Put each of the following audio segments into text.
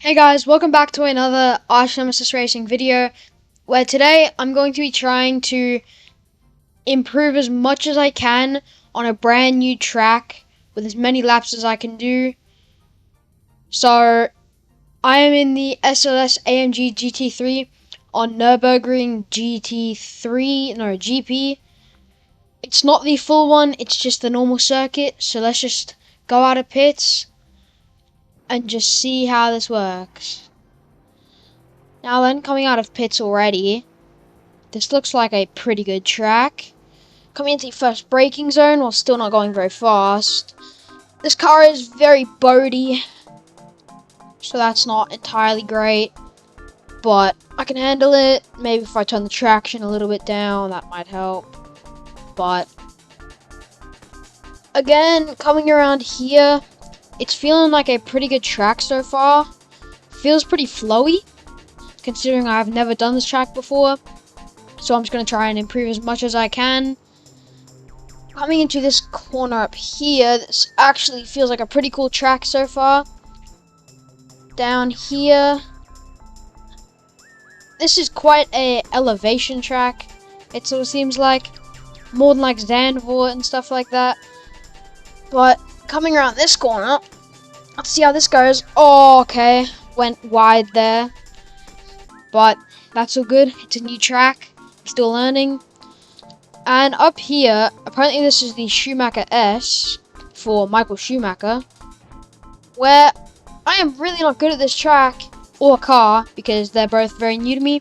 Hey guys, welcome back to another archnemesisracing video, where today I'm going to be trying to improve as much as I can on a brand new track with as many laps as I can do. So I am in the SLS AMG GT3 on Nürburgring GP. It's not the full one, it's just the normal circuit, so let's just go out of pits and just see how this works. Now then, coming out of pits already, this looks like a pretty good track. Coming into the first braking zone while still not going very fast. This car is very boaty, so that's not entirely great, but I can handle it. Maybe if I turn the traction a little bit down, that might help. But again, coming around here, it's feeling like a pretty good track so far. Feels pretty flowy, considering I've never done this track before. So I'm just going to try and improve as much as I can. Coming into this corner up here, this actually feels like a pretty cool track so far. Down here, this is quite a elevation track, it sort of seems like. More than like Zandvoort and stuff like that. But coming around this corner, let's see how this goes. Oh, okay, went wide there. But that's all good, it's a new track, still learning. And up here, apparently this is the Schumacher S for Michael Schumacher, where I am really not good at this track or car because they're both very new to me.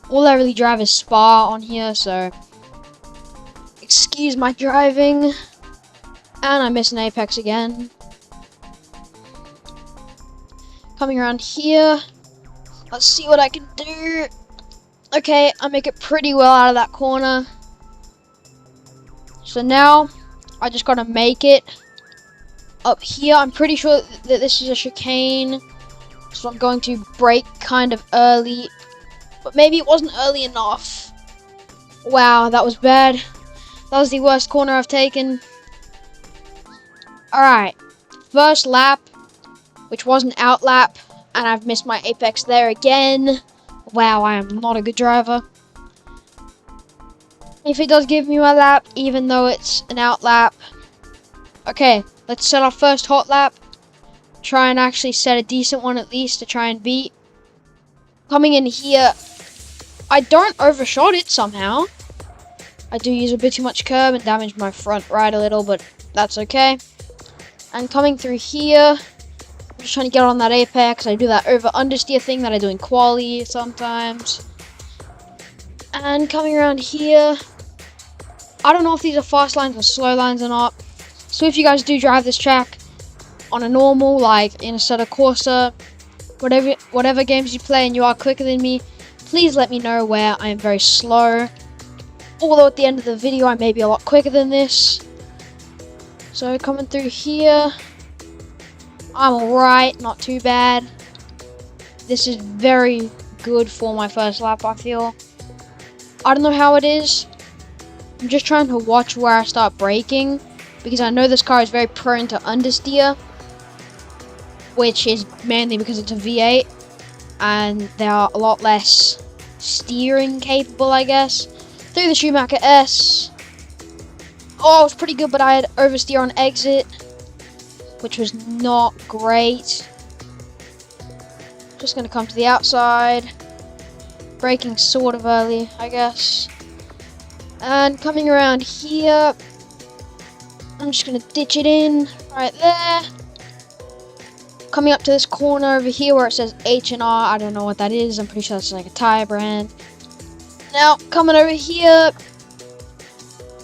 All I really drive is Spa on here, so excuse my driving. And I missed an apex again. Coming around here, let's see what I can do. Okay, I make it pretty well out of that corner. So now, I just gotta make it up here. I'm pretty sure that this is a chicane, so I'm going to brake kind of early. But maybe it wasn't early enough. Wow, that was bad. That was the worst corner I've taken. Alright, first lap, which was an out lap, and I've missed my apex there again. Wow, I am not a good driver. If it does give me my lap, even though it's an out lap. Okay, let's set our first hot lap. Try and actually set a decent one at least to try and beat. Coming in here, I don't overshot it somehow. I do use a bit too much curb and damage my front right a little, but that's okay. And coming through here, I'm just trying to get on that apex. I do that over understeer thing that I do in quali sometimes. And coming around here, I don't know if these are fast lines or slow lines or not. So if you guys do drive this track on a normal, like in a set of Corsa, whatever games you play and you are quicker than me, please let me know where I am very slow. Although at the end of the video I may be a lot quicker than this. So coming through here, I'm alright, not too bad. This is very good for my first lap, I feel. I don't know how it is. I'm just trying to watch where I start braking, because I know this car is very prone to understeer, which is mainly because it's a V8 and they are a lot less steering capable, I guess. Through the Schumacher S. Oh, it was pretty good, but I had oversteer on exit, which was not great. Just going to come to the outside. Braking sort of early, I guess. And coming around here, I'm just going to ditch it in right there. Coming up to this corner over here where it says H&R. I don't know what that is. I'm pretty sure that's like a tire brand. Now, coming over here.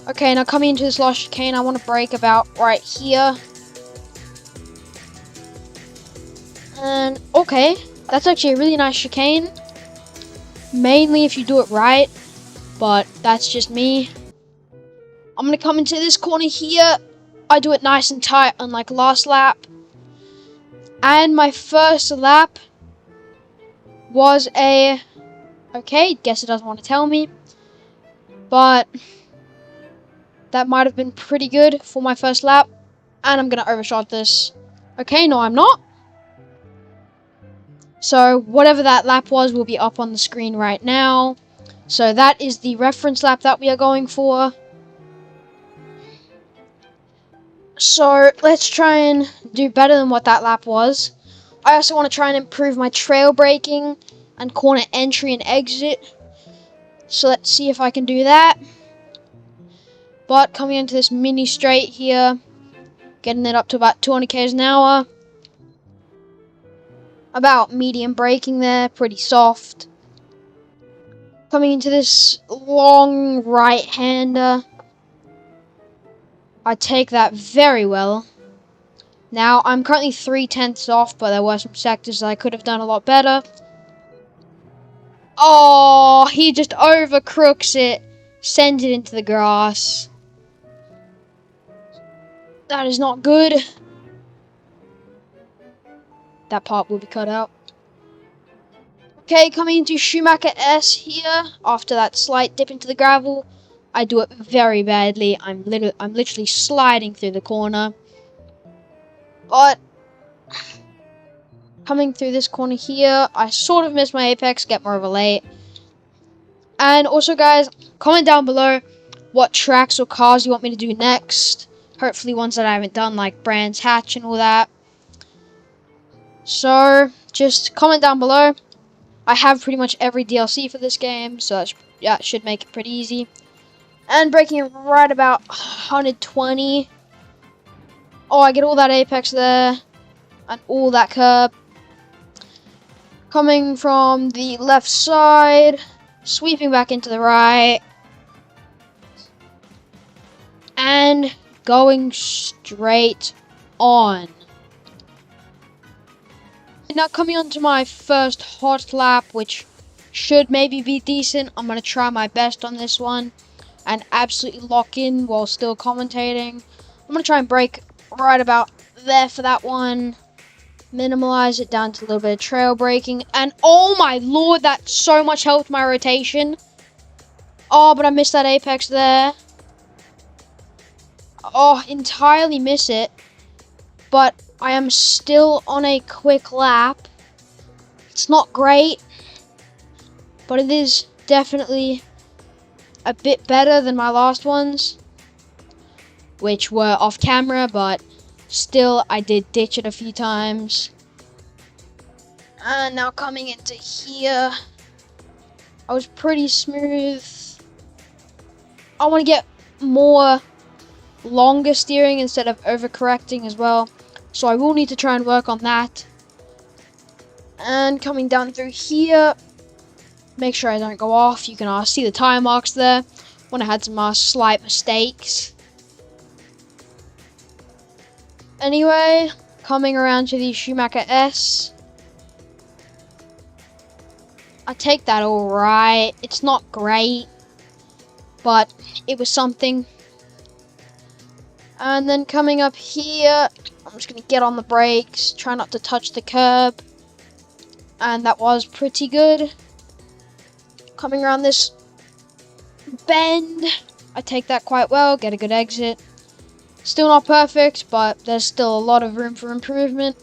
Okay, now coming into this last chicane, I want to brake about right here. And, okay, that's actually a really nice chicane. Mainly if you do it right, but that's just me. I'm going to come into this corner here. I do it nice and tight, unlike last lap. And my first lap was a... Okay, guess it doesn't want to tell me. But that might have been pretty good for my first lap. And I'm going to overshot this. Okay, no I'm not. So whatever that lap was will be up on the screen right now. So that is the reference lap that we are going for. So let's try and do better than what that lap was. I also want to try and improve my trail braking and corner entry and exit. So let's see if I can do that. But coming into this mini straight here, getting it up to about 200 k's an hour. About medium braking there, pretty soft. Coming into this long right-hander. I take that very well. Now, I'm currently 3/10 off, but there were some sectors that I could have done a lot better. Oh, he just over-crooks it. Sends it into the grass. That is not good. That part will be cut out. Okay, coming into Schumacher S here. After that slight dip into the gravel, I do it very badly. I'm literally sliding through the corner. But coming through this corner here, I sort of missed my apex, get more of a late. And also, guys, comment down below what tracks or cars you want me to do next. Hopefully ones that I haven't done, like Brands Hatch and all that. So, just comment down below. I have pretty much every DLC for this game, so that should make it pretty easy. And braking it right about 120. Oh, I get all that apex there. And all that curb. Coming from the left side. Sweeping back into the right. And going straight on. Now coming on to my first hot lap, which should maybe be decent. I'm going to try my best on this one and absolutely lock in while still commentating. I'm going to try and brake right about there for that one. Minimize it down to a little bit of trail braking. And oh my lord, that so much helped my rotation. Oh, but I missed that apex there. Oh, entirely miss it. But I am still on a quick lap. It's not great, but it is definitely a bit better than my last ones, which were off camera, but still I did ditch it a few times. And now coming into here, I was pretty smooth. I want to get more longer steering instead of overcorrecting as well. So I will need to try and work on that. And coming down through here, make sure I don't go off. You can see the tire marks there when I had some slight mistakes. Anyway, coming around to the Schumacher S. I take that alright. It's not great, but it was something. And then coming up here, I'm just going to get on the brakes, try not to touch the curb. And that was pretty good. Coming around this bend, I take that quite well, get a good exit. Still not perfect, but there's still a lot of room for improvement.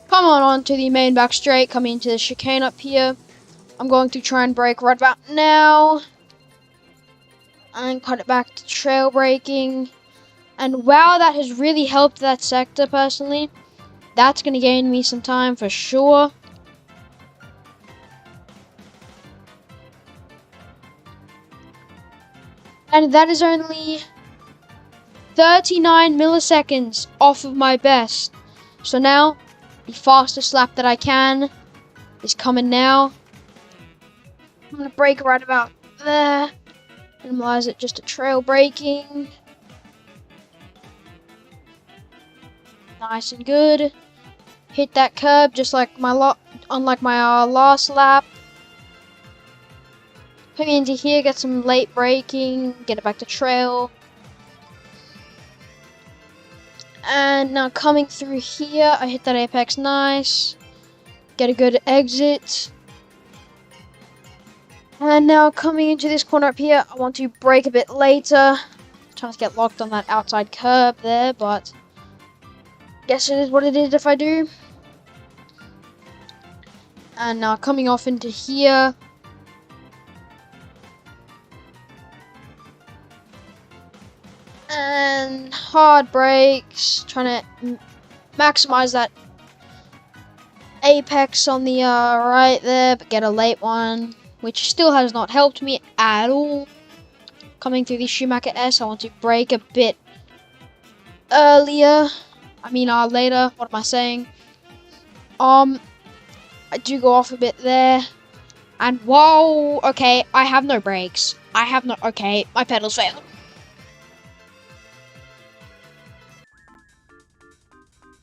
Come on to the main back straight, coming into the chicane up here. I'm going to try and brake right about now. And cut it back to trail braking. And wow, that has really helped that sector personally. That's going to gain me some time for sure. And that is only 39 milliseconds off of my best. So now, the fastest lap that I can is coming now. I'm going to brake right about there. Minimize it just to trail braking. Nice and good. Hit that curb just like unlike my last lap. Coming into here, get some late braking, get it back to trail. And now coming through here, I hit that apex nice. Get a good exit. And now coming into this corner up here, I want to brake a bit later. Trying to get locked on that outside curb there, but guess it is what it is if I do. And coming off into here. And hard brakes, trying to maximize that apex on the right there, but get a late one, which still has not helped me at all. Coming through the Schumacher S, I want to brake a bit earlier. Later. What am I saying? I do go off a bit there. And whoa, okay, I have no brakes. Okay, my pedals failed.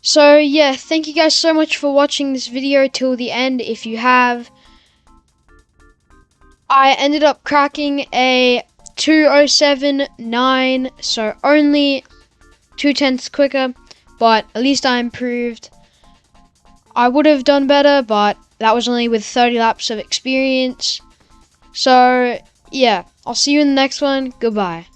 So yeah, thank you guys so much for watching this video till the end. If you have, I ended up cracking a 2:07.9, so only 0.2 quicker, but at least I improved. I would have done better, but that was only with 30 laps of experience. So yeah, I'll see you in the next one. Goodbye.